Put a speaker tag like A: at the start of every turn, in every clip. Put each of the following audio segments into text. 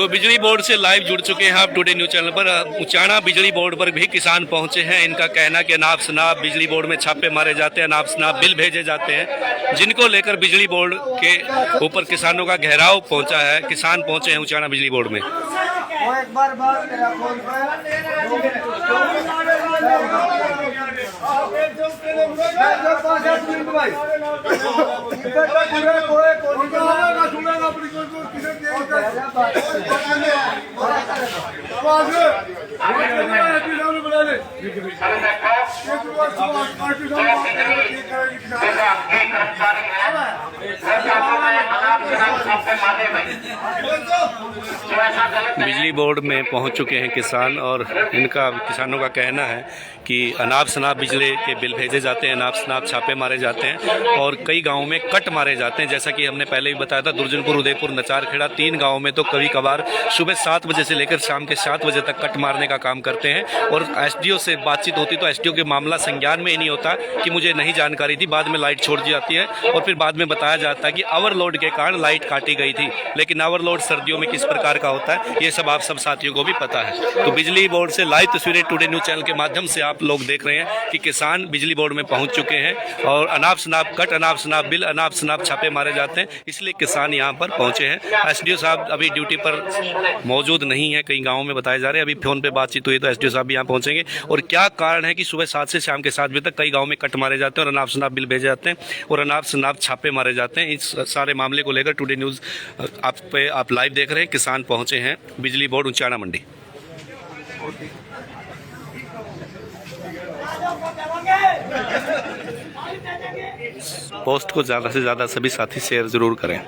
A: तो बिजली बोर्ड से लाइव जुड़ चुके हैं आप टुडे न्यूज चैनल पर। उचाना बिजली बोर्ड पर भी किसान पहुंचे हैं। इनका कहना कि अनाप शनाप बिजली बोर्ड में छापे मारे जाते हैं, अनाप शनाप बिल भेजे जाते हैं, जिनको लेकर बिजली बोर्ड के ऊपर किसानों का घेराव पहुंचा है। किसान पहुंचे हैं उचाना बिजली बोर्ड में।
B: एक बार बात करा फोन
A: बिजली बोर्ड में पहुंच चुके हैं किसान और इनका किसानों का कहना है कि अनाप शनाप बिजली के बिल भेजे जाते हैं, अनाप शनाप छापे मारे जाते हैं और कई गांवों में कट मारे जाते हैं। जैसा कि हमने पहले भी बताया था, दुर्जनपुर, उदयपुर, नचारखेड़ा 3 गाँव में तो कभी कभार सुबह 7 बजे से लेकर शाम के 7 बजे तक कट मारने का काम करते हैं। और एसडीओ से बातचीत होती तो एसडीओ के मामला संज्ञान में ही नहीं होता कि मुझे नहीं जानकारी थी, बाद में लाइट छोड़ दी जाती है और फिर बाद में बताया जाता है कि ओवरलोड के कारण लाइट काटी गई थी। लेकिन ओवरलोड सर्दियों में किस प्रकार का होता है ये सब आप सब साथियों को भी पता है। तो बिजली बोर्ड से लाइव तस्वीरें टुडे न्यूज चैनल के माध्यम से आप लोग देख रहे हैं कि किसान बिजली बोर्ड में पहुंच चुके हैं और अनाप शनाप कट, अनाप शनाप बिल, अनाप शनाप छापे मारे जाते हैं, इसलिए किसान यहां पर पहुंचे हैं। एसडीओ साहब अभी ड्यूटी पर मौजूद नहीं है, कई गाँवों में बताए जा रहे हैं। अभी फोन पे बातचीत हुई तो एसडीओ साहब भी यहाँ पहुंचेंगे और क्या कारण है कि सुबह 7 से शाम के 7 बजे तक कई गाँव में कट मारे जाते हैं और अनाप शनाप बिल भेजे जाते हैं और अनाप शनाप छापे मारे जाते हैं। इस सारे मामले को लेकर टुडे न्यूज आप लाइव देख रहे हैं। किसान पहुंचे हैं बिजली बोर्ड उचाना मंडी। पोस्ट को ज़्यादा से ज़्यादा सभी साथी शेयर जरूर करें।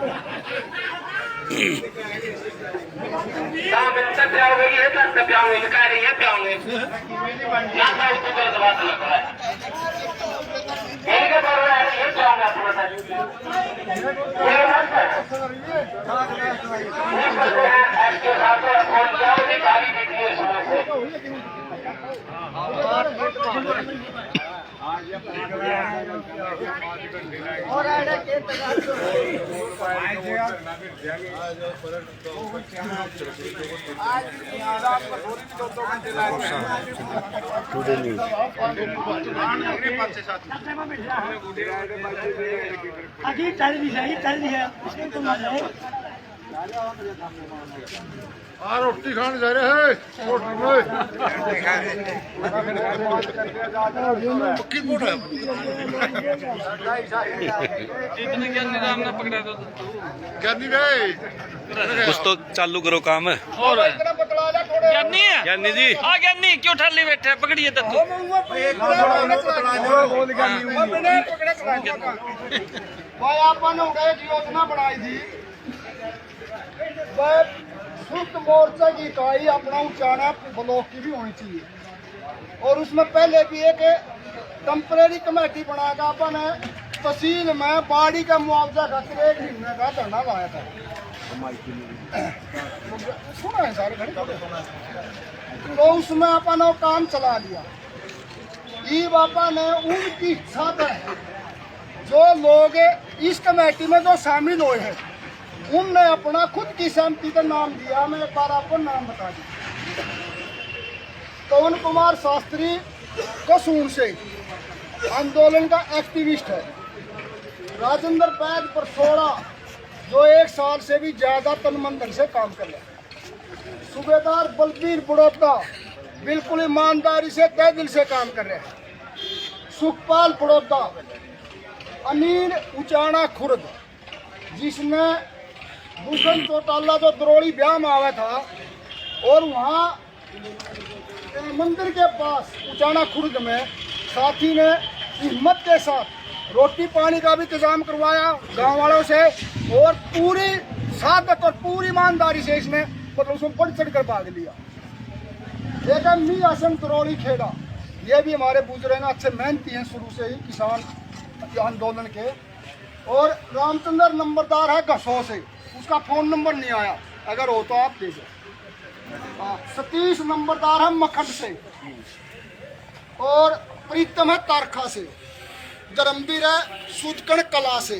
C: रोटी खाने जा रहे हैं
A: कुछ तो चालू करो काम है। ज्ञानी जी
D: ज्ञानी क्यों ठाली बैठे पकड़िए तो
B: योजना बनाई थी संयुक्त मोर्चा की इकाई अपना उचाना ब्लॉक की भी होनी चाहिए और उसमें पहले भी एक टेम्परेरी कमेटी बनाकर अपन तहसील में बाड़ी का मुआवजा खातिर 1 महीने का धरना लाया था। सुना है सारे घर तो उसमें अपन वो काम चला लिया। ये बापा ने उनकी इच्छा है जो लोग इस कमेटी में जो शामिल हुए हैं उनने अपना खुद की सहमति का नाम दिया। मैं एक बार आपको नाम बता दूं। पवन कुमार शास्त्री कसूर से आंदोलन का एक्टिविस्ट है। राजेंद्र बैग परसोड़ा जो 1 साल से भी ज्यादा तनमन से काम कर रहे हैं। सूबेदार बलबीर बड़ौदा बिल्कुल ईमानदारी से तय दिल से काम कर रहे हैं। सुखपाल बड़ौदा, अनिल उचाना खुर्द जिसने भूषण चौटाला जो दरोड़ी ब्याह में आया था और वहाँ मंदिर के पास उचाना खुर्द में साथी ने हिम्मत के साथ रोटी पानी का भी इंतजाम करवाया गांव वालों से और पूरी सादत और पूरी ईमानदारी से इसने मतलब उसमें बढ़ चढ़ कर भाग लिया। लेकिन मी आसन दरोड़ी खेड़ा ये भी हमारे बुजुर्ग हैं, अच्छे मेहनती हैं शुरू से ही किसान आंदोलन के। और रामचंद्र नंबरदार है घसो से, उसका फ़ोन नंबर नहीं आया, अगर हो तो आप दे दो। सतीश नंबरदार है मखट से और प्रीतम है तारखा से, धर्मवीर है सुदकण कला से,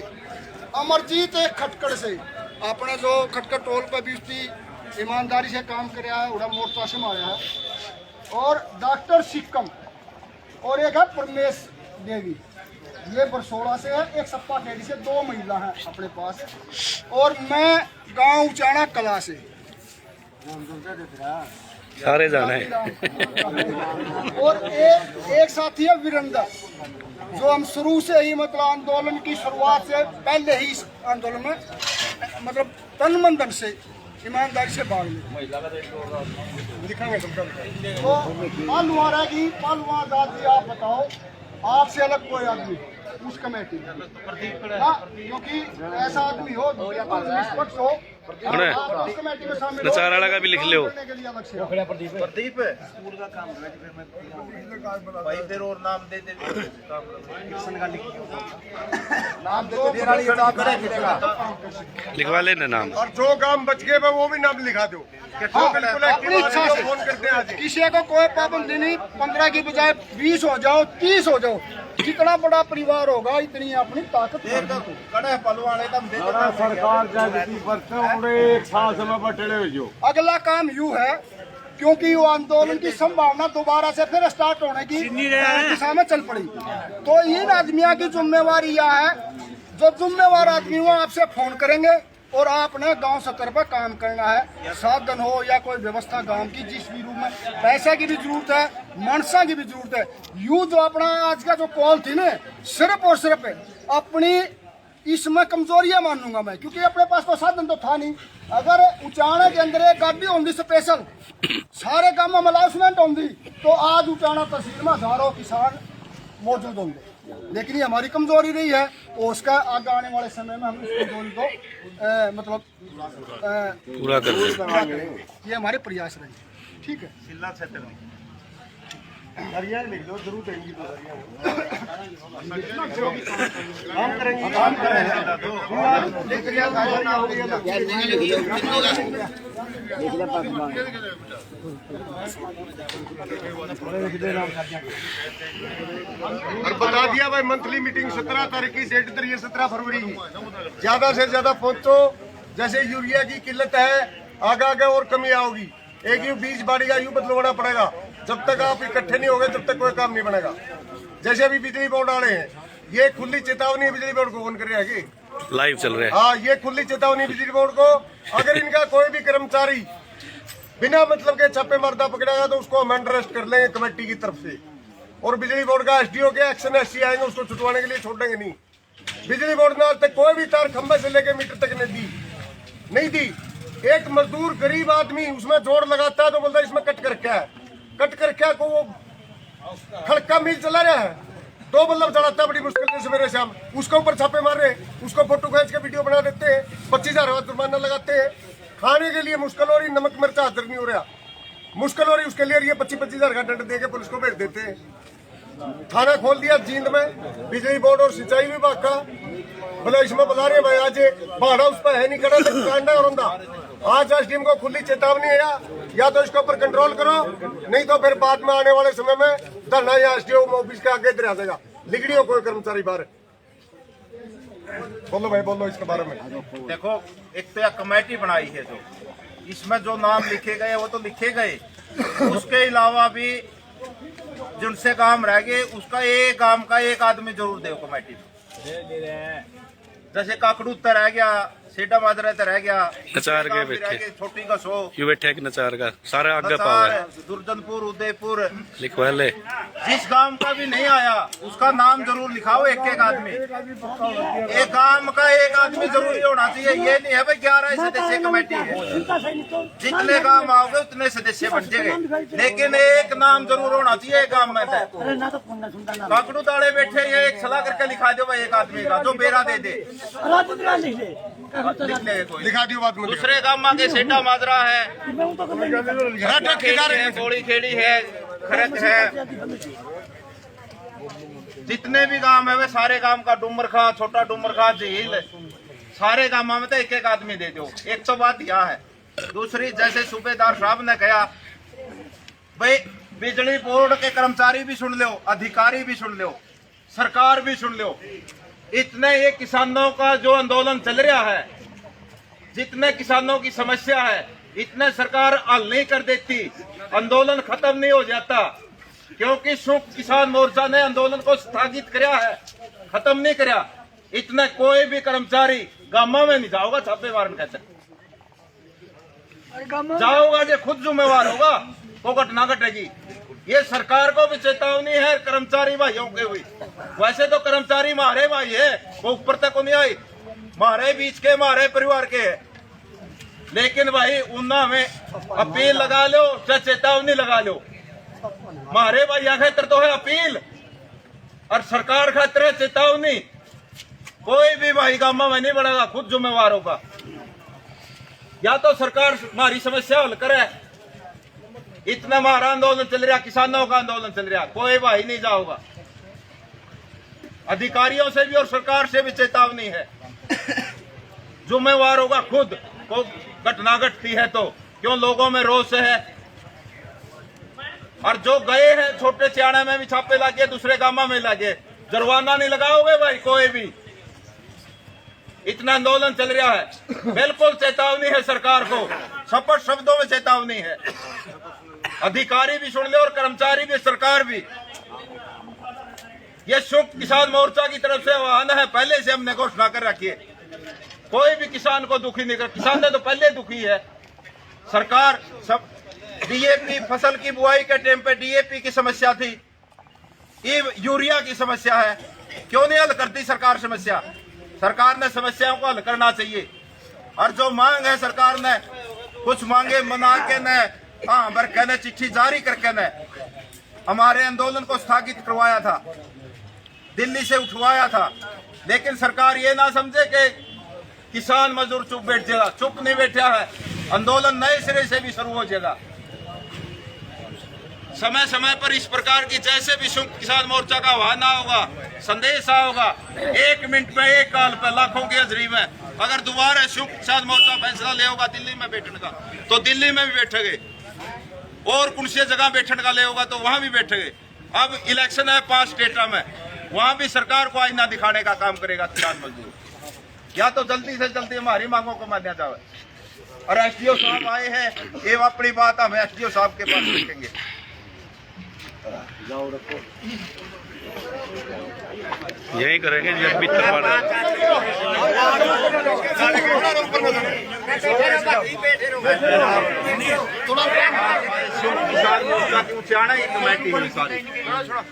B: अमरजीत है खटकड़ से। अपने जो खटकड़ टोल पर भी उसकी ईमानदारी से काम कर रहा है, उड़ा मोर्चा से मारा है। और डॉक्टर सिक्कम और एक है परमेश देवी, ये बरसोड़ा से है। एक सप्पा टेडी से 2 महिला हैं अपने पास। और मैं गांव उचाना कला से,
A: सारे जाना है।
B: और एक साथी है वीरेंद्र, जो हम शुरू से ही मतलब आंदोलन की शुरुआत से पहले ही इस आंदोलन में मतलब तन मन धन से ईमानदारी से भाग ले। तो पालुआ रहेगी, पालुआ दादी आप बताओ, आपसे अलग कोई आदमी उस कमेटी में हाँ, क्योंकि ऐसा आदमी हो निष्पक्ष हो, आप उस कमेटी में शामिल हो।
A: नचार वाला का भी लिख लो।
E: प्रदीप स्कूल का काम है भाई, फिर और नाम दे दे नाम दे
A: लिखवा लेना नाम।
C: और जो काम बच गए वो भी नाम लिखा दो।
B: अपनी इच्छा से
C: फोन करते हैं आज।
B: किसी को कोई पाबंदी नहीं, 15 की बजाय 20 हो जाओ, 30 हो जाओ, जितना बड़ा परिवार होगा इतनी अपनी ताकत।
E: कड़े पलवाने का दे दो।
C: सरकार एक साल समय बटेले जो
B: अगला काम यूं है, क्योंकि वो आंदोलन की संभावना दोबारा से फिर स्टार्ट होने की दिशा में चल पड़ी। तो इन आदमियों की जिम्मेवारी यह है, जो जिम्मेवार आदमी वो आपसे फोन करेंगे और आपने गांव स्तर पर काम करना है। साधन हो या कोई व्यवस्था गांव की, जिस भी रूप में पैसे की भी जरूरत है, मनसा की भी जरूरत है। यू जो अपना आज का जो कॉल थी ना, सिर्फ और सिर्फ अपनी इसमें कमजोरियां मानूंगा मैं, क्योंकि अपने पास कोई साधन तो था नहीं। अगर उचाना के अंदर एक गाड़ी होंगी स्पेशल, सारे काम में अलाउंसमेंट होंगी, तो आज उचाना तहसील में हजारों किसान मौजूद होंगे। लेकिन ये हमारी कमजोरी रही है, और उसका आगे आने वाले समय में हम इस कमजोरी को मतलब
A: पूरा कर दें।
B: ये हमारे प्रयास रहे। ठीक है,
E: जिला क्षेत्र में
C: हरियाणा लिख दो, जरूर देंगी तो
E: काम करेंगे
C: और बता दिया भाई, मंथली मीटिंग 17 तारीख की, डेट इधर ये 17 फरवरी की। ज्यादा से ज्यादा पहुंचो। जैसे यूरिया की किल्लत है, आगे आगे और कमी आओगी। एक ही बीज बाड़ी का यूं बदलवाना पड़ेगा। जब तक आप इकट्ठे नहीं होंगे तब तक कोई काम नहीं बनेगा। जैसे अभी बिजली बोर्ड आ रहे हैं, ये खुली चेतावनी बिजली बोर्ड को, कौन कर रहे हैं
A: लाइव चल रहा है।
C: हाँ, ये खुली चेतावनी बिजली बोर्ड को, अगर इनका कोई भी कर्मचारी बिना मतलब के छापे मारता पकड़ेगा तो उसको हम अंडर अरेस्ट कर लेंगे कमेटी की तरफ से। और बिजली बोर्ड का एसडीओ के एक्शन एससी आएंगे, उसको छुटवाने के लिए छोड़ेंगे नहीं। बिजली बोर्ड ने आज तक कोई भी तार खंभे से लेके मीटर तक नहीं दी। एक मजदूर गरीब आदमी उसमें जोड़ लगाता है तो बोलता है इसमें कट कर क्या है, कट कर क्या को वो खड़का मिल चला रहा है, 2 बल्ब चढ़ाता है बड़ी मुश्किल से सवेरे शाम, उसके ऊपर छापे मार रहे, उसको फोटो खींच के वीडियो बना देते हैं, 25,000 जुर्माना लगाते हैं। खाने के लिए मुश्किल हो रही, नमक मिर्चा हाजिर नहीं हो रहा, मुश्किल हो रही, उसके लिए ये 25,000 का दंड देके पुलिस को भेज देते हैं। थाना खोल दिया जींद में बिजली बोर्ड और सिंचाई विभाग का। बोले इसमें बुला रहे भाई, आज भाड़ा उस पर है नहीं करा तो आज एसडीएम को खुली चेतावनी है, या तो इसके ऊपर कंट्रोल करो, नहीं तो फिर बाद में आने वाले समय में धरना या एसडीएम ऑफिस के आगे दरिया देगा। लिगड़ी हो कोई कर्मचारी बाहर। बोलो भाई, बोलो इसके बारे में।
E: देखो, एक तो यह कमेटी बनाई है, जो इसमें जो नाम लिखे गए वो तो लिखे गए, उसके अलावा भी जिनसे काम रह गए उसका एक काम का एक आदमी जरूर दे कमेटी में। जैसे काकड़ू रह गया, सेडा मादरा रह गया,
A: नचार के बैठे,
E: छोटी का 100
A: क्यों बैठे कि नचार का सारा आगे पावा है।
E: दुर्जनपुर, उदयपुर,
A: लिखवा ले।
E: जिस गांव का भी नहीं आया उसका नाम जरूर लिखाओ, एक एक आदमी, एक गांव का एक आदमी जरूरी होना चाहिए। ये नहीं है भाई 11 सदस्य कमेटी है, जितने गांव आओगे उतने सदस्य बन जाएंगे, लेकिन एक नाम जरूर होना चाहिए एक गांव में। काकड़ू ताड़े बैठे, ये एक सलाह करके लिखा दो भाई, एक आदमी का जो बेरा दे दे,
C: लिखा दियो बाद में।
E: दूसरे गांव के सेठा माजरा है, गोली खेड़ी है, खरच है, जितने भी गांव है वे सारे गांव का, डूमर खा, छोटा डूमर खा, झील, सारे गांव में तो एक एक आदमी दे दो। एक तो बात यह है। दूसरी, जैसे सूबेदार साहब ने कहा भाई, बिजली बोर्ड के कर्मचारी भी सुन लो, अधिकारी भी सुन लो, सरकार भी सुन लो, इतने ये किसानों का जो आंदोलन चल रहा है, जितने किसानों की समस्या है, इतने सरकार हल नहीं कर देती, आंदोलन खत्म नहीं हो जाता। क्योंकि संयुक्त किसान मोर्चा ने आंदोलन को स्थगित किया है, खत्म नहीं किया। इतने कोई भी कर्मचारी गामा में नहीं जाओगा छापे मारने कहते, जाओगा जो खुद जिम्मेवार होगा, वो घटना घटेगी। ये सरकार को भी चेतावनी है, कर्मचारी भाइयों के भी। वैसे तो कर्मचारी हमारे भाई है, वो ऊपर तक नहीं आई, हमारे बीच के, हमारे परिवार के है। लेकिन भाई उन्ना में अपील लगा लो चाहे चेतावनी लगा लो, हमारे भाई खातर तो है अपील और सरकार खातर है चेतावनी। कोई भी भाई गामा में नहीं बढ़ेगा, खुद जिम्मेवार होगा। या तो सरकार हमारी समस्या हल करे। इतना हमारा आंदोलन चल रहा, किसानों का आंदोलन चल रहा, कोई भाई नहीं जाओगा। अधिकारियों से भी और सरकार से भी चेतावनी है, जिम्मेवार होगा खुद। को घटना घटती है तो क्यों लोगों में रोष है। और जो गए हैं छोटे सियाने में भी छापे लगे, दूसरे गामा में लगे, जुर्माना नहीं लगाओगे भाई कोई भी। इतना आंदोलन चल रहा है, बिल्कुल चेतावनी है सरकार को, स्पष्ट शब्दों में चेतावनी है। अधिकारी भी सुन ले और कर्मचारी भी, सरकार भी। ये संयुक्त किसान मोर्चा की तरफ से आह्वान है, पहले से हमने घोषणा कर रखी है। कोई भी किसान को दुखी नहीं कर, किसान ने तो पहले दुखी है। सरकार सब डीएपी, फसल की बुआई के टाइम पे डीएपी की समस्या थी, यूरिया की समस्या है, क्यों नहीं हल करती सरकार समस्या। सरकार ने समस्याओं को हल करना चाहिए। और जो मांग है सरकार ने कुछ मांगे मना के न, हाँ भर के न, चिट्ठी जारी करके न हमारे आंदोलन को स्थगित करवाया था, दिल्ली से उठवाया था। लेकिन सरकार ये ना समझे कि किसान मजदूर चुप बैठ जाएगा, चुप नहीं बैठा है। आंदोलन नए सिरे से भी शुरू हो जाएगा। समय समय पर इस प्रकार की जैसे भी संयुक्त किसान मोर्चा का आह्वान होगा, संदेश होगा, 1 मिनट में, 1 काल पर, लाखों की हाजिरी में, अगर दोबारा संयुक्त किसान मोर्चा फैसला ले होगा दिल्ली में बैठने का, तो दिल्ली में भी बैठेंगे। और कौन सी जगह बैठने का ले होगा तो वहां भी बैठेंगे। अब इलेक्शन है 5 स्टेटा में, वहां भी सरकार को आईना दिखाने का काम करेगा किसान मजदूर। या तो जल्दी से जल्दी हमारी मांगों को मान्या जाए। और एसडीओ साहब आए हैं, ये अपनी बात हम एसडीओ साहब के पास रखेंगे।
A: यही करेंगे जब भी करवाना
E: उचाना की कमेटी है सारी,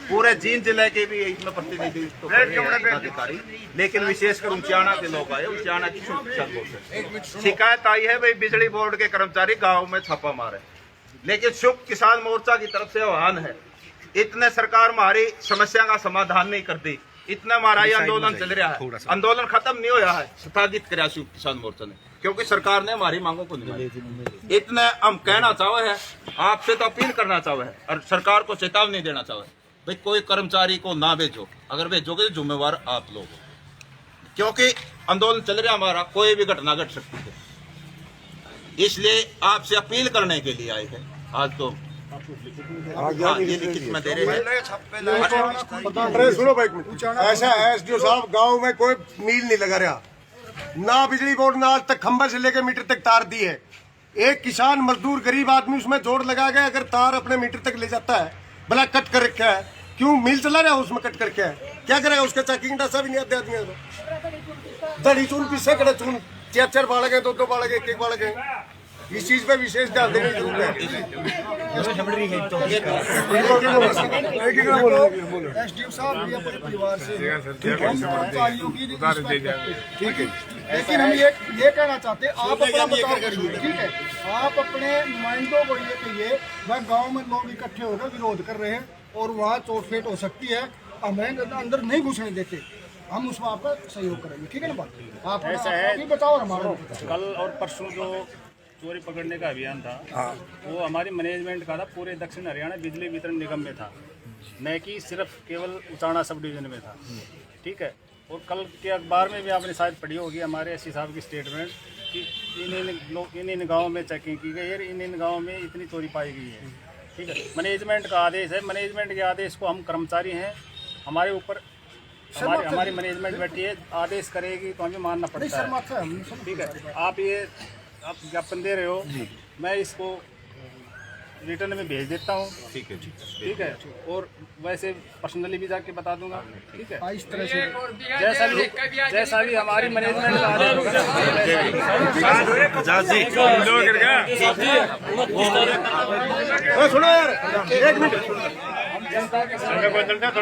E: पूरे जींद जिले के भी इसमें प्रतिनिधित्व अधिकारी, लेकिन विशेषकर उचाना के लोग आए। उचाना की शिकायत आई है भाई बिजली बोर्ड के कर्मचारी गाँव में छापा मारे। लेकिन संयुक्त किसान मोर्चा की तरफ से आह्वान है, इतने सरकार हमारी समस्या का समाधान नहीं करती, इतना हमारा ये आंदोलन चल रहा है, आंदोलन खत्म नहीं होया है, स्थगित कराया संयुक्त किसान मोर्चा ने, क्योंकि सरकार ने हमारी मांगों को नहीं मानी। इतने हम कहना चाहे हैं, आपसे तो अपील करना चाहे हैं और सरकार को चेतावनी देना चाहे भाई कोई कर्मचारी को ना भेजो, अगर भेजोगे तो जिम्मेवार आप लोग, क्योंकि आंदोलन चल रहा हमारा, कोई भी घटना घट सकती है। इसलिए आपसे अपील करने के लिए आए हैं आज। तो ये लिखित में दे रहे हैं।
C: सुनो भाई, ऐसा है एसडीओ साहब, गांव में कोई मील नहीं लगा रहा, ना बिजली बोर्ड ने आज तक खंभे से लेकर मीटर तक तार दी है। एक किसान मजदूर गरीब आदमी उसमें जोड़ लगा के अगर तार अपने मीटर तक ले जाता है, भला कट कर रखा है, क्यों मिल चला रहा है उसमें कट करके है, क्या करेगा उसका चेकिंग डासा भी नहीं आते आदमी तो दड़ी चून पीछे कड़े चून 4 बालक है, 2 बालक है, 1 बालक है। इस चीज पे विशेष ध्यान देने की जरूरत है।
B: एसडीओ साहब भी अपने परिवार से कर्मचारियों की ठीक है, लेकिन हम ये कहना चाहते हैं, आप अपना बचाव करिए, ठीक है। आप अपने नुमाइंदों को ये कहिए वह गांव में लोग इकट्ठे होकर विरोध कर रहे हैं और वहाँ चोटफेट हो सकती है, हमें अंदर नहीं घुसने देते, हम उसमें आपका सहयोग करेंगे, ठीक है ना बात। आप
F: ऐसा है,
B: बताओ हमारा।
F: कल और परसों जो चोरी पकड़ने का अभियान था, वो हमारी मैनेजमेंट का था, पूरे दक्षिण हरियाणा बिजली वितरण निगम में था, न कि सिर्फ केवल उचाना सब डिवीजन में था, ठीक है। और कल के अखबार में भी आपने शायद पढ़ी होगी हमारे एससी साहब की स्टेटमेंट कि इन गाँव में चेकिंग की गई है, इन गाँव में इतनी चोरी पाई गई है, ठीक है। मैनेजमेंट का आदेश है, मैनेजमेंट के आदेश को हम कर्मचारी हैं, हमारे ऊपर हमारी मैनेजमेंट बैठी है, आदेश करेगी तो हमें मानना पड़ता है, ठीक है। आप ज्ञापन दे रहे हो मैं इसको रिटर्न में भेज देता हूँ। ठीक है और वैसे पर्सनली भी जाके बता दूंगा। ठीक है,
B: इस तरह से
F: जैसा भी हमारी मैनेजमेंट का आदेश होगा।
A: एजाज जी
C: सुनो यार, एक मिनट।
F: जनता के साथ
C: एक मिनट बंदे
F: तो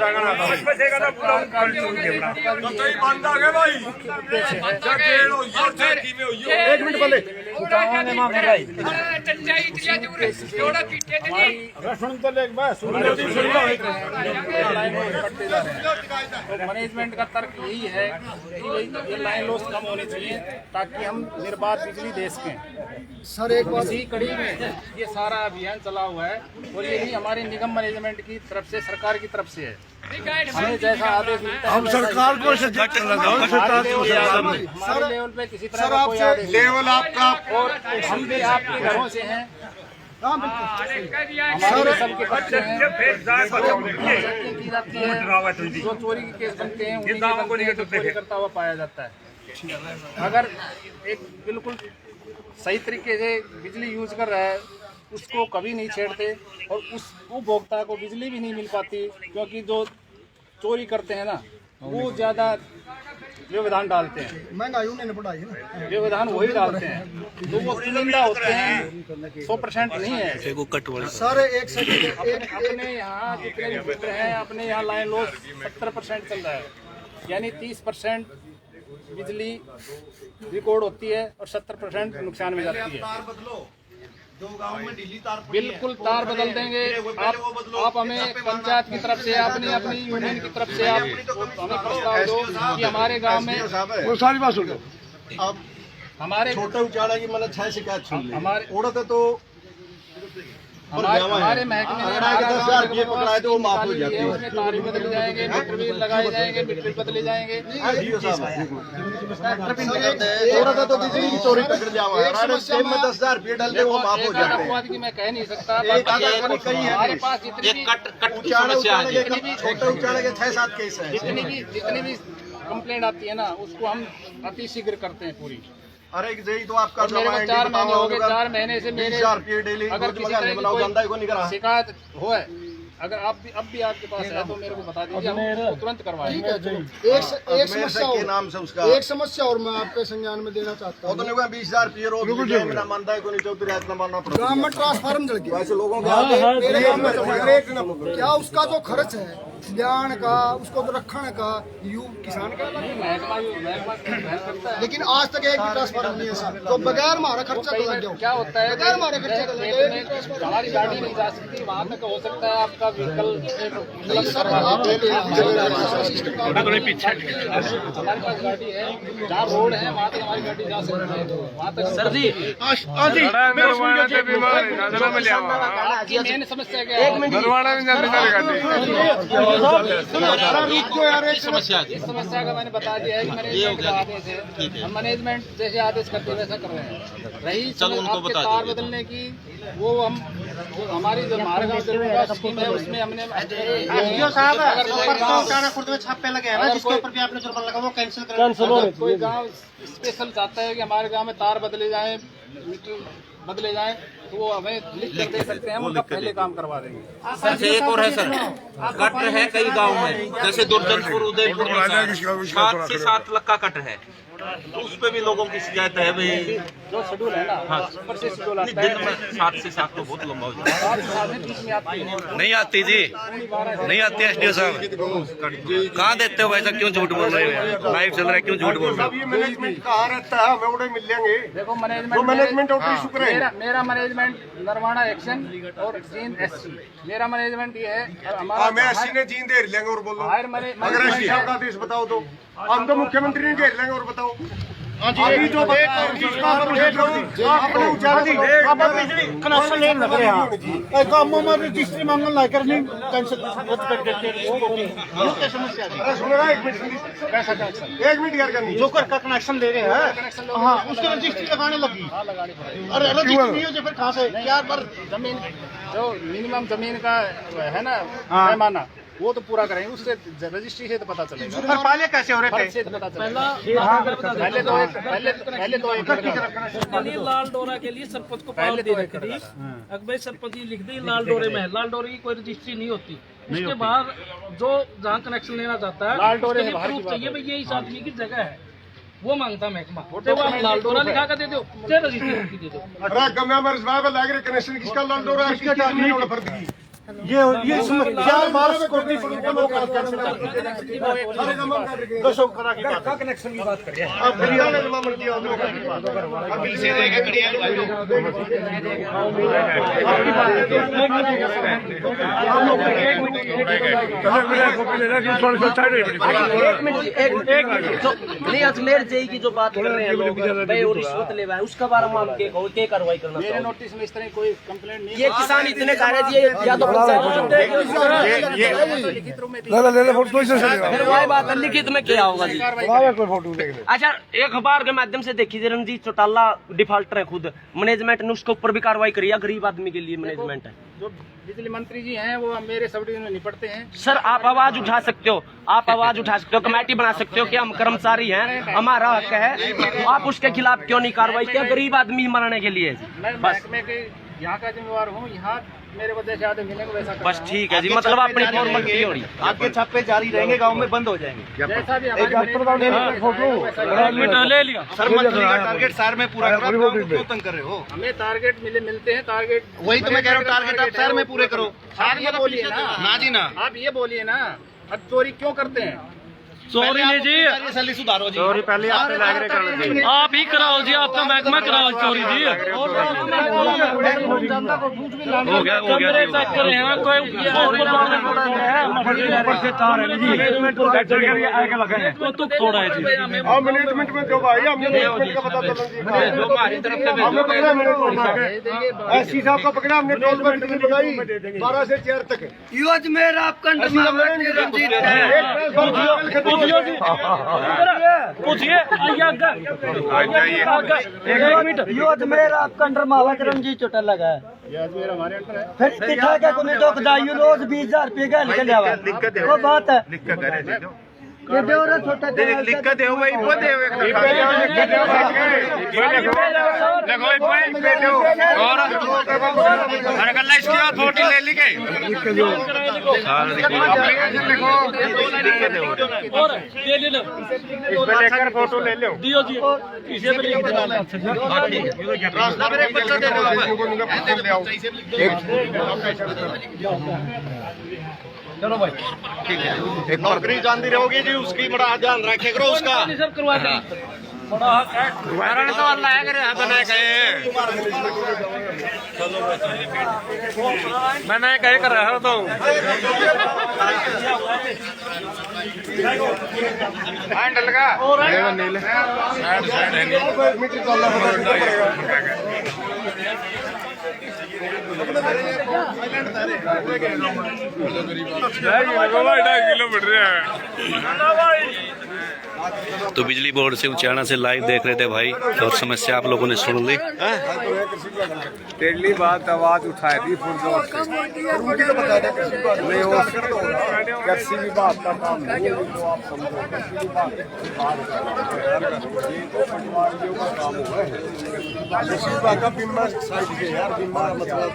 F: मैनेजमेंट का तर्क यही है कि ये लाइन लॉस कम होनी चाहिए ताकि हम निर्बाध बिजली दे सकें।
B: सर एक बात
F: इसी कड़ी में ये सारा अभियान चला हुआ है और ये भी हमारे निगम मैनेजमेंट की तरफ से, सरकार की तरफ से है। हमें जैसा आदेश मिलता है हम सरकार को हमारे लेवल पे किसी तरह का कोई आदेश
C: लेवल आपका
F: और हम भी आपके घरों से हैं, हमारे सबके बच्चे हैं, की जाती है, जो चोरी के केस बनते हैं उन्हीं के बनते हैं, जो चोरी करता हुआ पाया जाता है। अगर एक बिल्कुल सही तरीके से बिजली यूज कर रहा है उसको कभी नहीं छेड़ते और उस उपभोक्ता को बिजली भी नहीं मिल पाती, क्योंकि जो चोरी करते हैं ना वो ज़्यादा व्यवधान डालते हैं।
B: महंगाई उन्होंने बढ़ाई है ना।
F: व्यवधान वही डालते हैं तो वो चुनिंदा होते हैं, 100% नहीं है।
B: सर एक सेकंड,
F: अपने यहाँ जितने भी फिल्टर हैं अपने यहाँ लाइन लॉस 70% चल रहा है, यानी 30% बिजली रिकॉर्ड होती है और 70% नुकसान में जाती है।
E: जो गांव में ढीली तार
F: बिल्कुल तार बदल देंगे। आप हमें पंचायत की तरफ से अपनी अपनी यूनियन की तरफ से आप हमें प्रस्ताव दो कि हमारे गांव में
C: वो सारी बात सुनो। अब
F: हमारे
C: छोटे उचाड़ा की मतलब 6 शिकायत सुन ली
F: हमारे
C: उड़ते तो
F: हमारे महकमे ने
C: 10,000 रुपये पकड़ाए तो वो माफ हो जाती है।
F: उसमें तार भी बदले जाएंगे, मीटर भी लगाए जाएंगे, मीटर बदले जाएंगे।
C: उड़ते तो बिजली की चोरी पकड़ जावा जेब में 10,000 रुपये डाल दे वो माफ हो जाते हैं।
F: बात की मैं कह नहीं सकता,
C: कई है
F: हमारे पास जितनी भी
C: छोटे उचाड़े के 6-7 केस है।
F: जितनी भी कंप्लेंट आती है ना उसको हम अति शीघ्र करते हैं पूरी।
C: अरे यही तो आपका
F: और मेरे को 4 महीने हो गए, 4 महीने से मेरे
C: 20,000 रुपये डेली
F: अगर किसी तरह की कोई
C: को नहीं करा
F: शिकायत हो है, अगर आप भी अब भी आपके पास है तो मेरे को बता दीजिए, हम उसको तुरंत करवाएंगे।
B: एक समस्या
C: के
B: और,
C: नाम से उसका
B: एक समस्या और मैं आपके संज्ञान में देना चाहता
C: वो
B: हूँ।
C: तो नहीं 20,000 रुपये रोज मेरा मानता है कोई चौथी रात ना मानना पड़ता
B: गांव में ट्रांसफार्म जल गया,
C: वैसे लोगों के
B: मेरे गांव में तो क्या उसका जो खर्च है बयान का, उसको तो रखने का यू किसान का
F: महकमा करता है।
B: लेकिन आज तक एक भी ट्रांसफार्म नहीं है सर, तो बगैर हमारा खर्चा
F: कई
B: लग
F: बार
B: गया।
F: क्या होता है
B: बगैर हमारे खर्चे का लग गया।
F: हमारी गाड़ी नहीं जा सकती, वहाँ तक हो सकता है आपका व्हीकल
B: नहीं सर, आप सिस्टम
F: हमारे पास गाड़ी है, जहाँ रोड है वहाँ तक हमारी गाड़ी जा सकती है, वहाँ तक। सर जी आपकी मेन समस्या क्या है? इस समस्या का मैंने बता दिया है कि मैनेजमेंट का आदेश है, हम मैनेजमेंट जैसे आदेश करते हैं वैसा कर रहे हैं। रही आपके तार बदलने की, वो हम हमारी जो मार्ग स्कीम है उसमें हमने
G: छापे लगे हैं ना, जिसके ऊपर भी आपने जुर्माना लगा वो कैंसिल
F: अगर कोई गांव स्पेशल चाहता है कि हमारे गांव में तार बदले जाएं, मीटर बदले जाएं, तो वो हमें लिख कर दे सकते हैं, हम उनका पहले काम करवा देंगे।
H: सर एक और है सर, कट है कई गांव में, जैसे दुर्जनपुर, उदयपुर में 7 से 7 लाख का कट है, तो उस पे भी लोगों की शिकायत है भाई।
F: जो शेड्यूल है ना, ऊपर से शेड्यूल आता
H: दिन
F: है,
H: में 7 से 7 तो बहुत लंबा हो जाता है।
F: 7 से 7 में बीच में आती है,
A: नहीं आती जी, नहीं आती एसडीओ साहब, कहाँ देते हो वैसा, क्यों झूठ बोल रहे हो? लाइव चल रहा है, क्यों झूठ बोल रहे हो?
C: ये मैनेजमेंट कहाँ रहता है, हमें उड़े मिल लेंगे।
F: देखो
C: वो मैनेजमेंट और भी शुक्र है।
F: मेरा मैनेजमेंट नरवाना एक्शन और जीन एससी, मेरा मैनेजमेंट ये है।
C: हाँ, मैं एससी ने जीन दे लेंगे और बोलो,
F: हायर
C: अगर एससी साहब का आदेश बताओ तो हम तो मुख्यमंत्री ने घेर लेंगे। और बताओ अभी जो आपने
G: कनेक्शन लेन लग रहे हैं कामों में रजिस्ट्री मांगन लाकर नहीं कैंसिल रद्द कर देते हैं। समस्या
C: अरे सुनो ना, 1 मिनट, 1 मिनट यार करनी
G: जो कर का कनेक्शन ले रहे हैं, हाँ उसकी रजिस्ट्री लगाने लगी। अरे रजिस्ट्री नहीं हो तो फिर कहाँ से यार, पर
F: जमीन जो मिनिमम जमीन का है ना पैमाना, वो तो पूरा करेंगे, उससे रजिस्ट्री से तो पता चलेगा।
G: सर पहले कैसे हो रहे थे?
F: से तो पता चलेगा। पहले तो एक
D: लाल डोरा के लिए सरपंच को पावर दे रखी थी। अकबर सरपंच लिख दी लाल डोरे में है, लाल डोरे की कोई रजिस्ट्री नहीं होती। इसके बाद जो जहाँ कनेक्शन लेना चाहता है
F: लाल डोरे
D: उसके लिए प्रूफ चाहिए भाई ये इस आदमी की जगह है, वो मांगता महकमा। तो आप लाल डोरा लिखा कर दे दो, चाहे रजिस्ट्री दे दो।
C: अरे गम्या मर जवाब लग रहे कनेक्शन किसका लाल डोरा है, किसका नहीं होना फर्द की
G: ये 4 बार सिक्योरिटी पुलिस को लोग कैंसिल दसों करा की बात है।
C: कनेक्शन की बात करिए अब बढ़िया ने जमा मर दिया उधर का अब बिल से देगा कड़िया
I: नहीं अजमेर जेई की जो बात कर रहे हैं लोग भाई और रिश्वत ले रहा है, उसका बारे में आप क्या कार्रवाई करना
F: मेरे
I: चाहिए?
F: नोटिस में इस तरह कोई कंप्लेंट नहीं।
I: ये किसान इतने कह रहे हैं या तो वही बात है, लिखित में क्या होगा जी? अच्छा, एक अखबार के माध्यम से देखी थी रणजीत चौटाला डिफॉल्टर है खुद, मैनेजमेंट ने उसके ऊपर भी कार्रवाई करी है, गरीब आदमी के लिए मैनेजमेंट है।
F: जो बिजली मंत्री जी हैं वो मेरे सब डिवीजन में निपटते हैं।
I: सर आप आवाज उठा सकते हो, आप आवाज उठा सकते हो, कमेटी बना सकते हो कि हम कर्मचारी हैं, हमारा हक है, आप उसके खिलाफ क्यों नहीं कार्रवाई किया? गरीब आदमी मरने के लिए
F: मैं महकमे के यहाँ का जिम्मेवार हूँ, यहाँ मेरे वजह से आदमी मिलेंगे वैसा
I: बस ठीक है जी, मतलब अपनी फॉर्मेलिटी हो रही है।
G: आपके छापे जारी रहेंगे, गांव में बंद हो जाएंगे।
F: जैसा भी
D: ले लिया
G: सर मंथली का टारगेट शहर में पूरा करो, क्यों तंग कर रहे हो?
F: हमें टारगेट मिलते हैं, टारगेट
G: वही तो मैं कह रहा हूँ, टारगेट आप शहर में पूरे करो।
F: आप ये बोलिए
G: ना जी ना,
F: आप ये बोलिए ना, अब चोरी क्यों करते हैं?
D: चोरी नहीं जी,
G: सैलरी सुधारो जी।
F: चोरी पहले आपने लाग रहे कर
D: आप ही कराओ जी, आपका महकमा कराओ चोरी जी।
A: हो गया
D: कमरे चेक करे हैं कोई तो तोड़ा है जी।
C: अब मैनेजमेंट में जो भाई हमने मैनेजमेंट का पता चला एससी साहब का पकड़ा हमने, टोल पर टिकट लगाई 12 से 4 तक।
I: अजमेर आपका
D: पूछिए
I: अजमेर आपका अंडर मावत रंजीत चोटल लगा है,
F: ये अजमेर हमारे अंडर है।
I: फिर दिखा क्या कोई तो खुदाई रोज 20,000 रुपये का निकल जावा, वो बात है। ये दे और छोटा
E: लिख दे भाई, वो दे और अगर इसकी बात फोटो ले ली गई
D: और ये ले लो,
F: इसमें लेकर फोटो ले लो।
D: दियो जी, इसे पे लिख चलो भाई
G: ठीक है, एक नौकरी जानती रहोगी जी, उसकी बड़ा ध्यान रखे करो उसका।
D: सब करवा देंगे थोड़ा
E: कारण तो अल्लाह है करे बना कहे मैंने कहे कर रहा तो हैंडल का नीले
A: तो बिजली बोर्ड से उचाना से लाइव देख रहे थे भाई, और समस्या आप लोगों ने सुन ली।
C: पहली बात आवाज उठाई थी फुल जोर से, नहीं हो कृषि विभाग का काम नहीं है, तो आप समझो कृषि विभाग काम हुआ है, कृषि विभाग का बीमा साइड पे यार, बीमा मतलब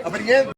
C: अब ये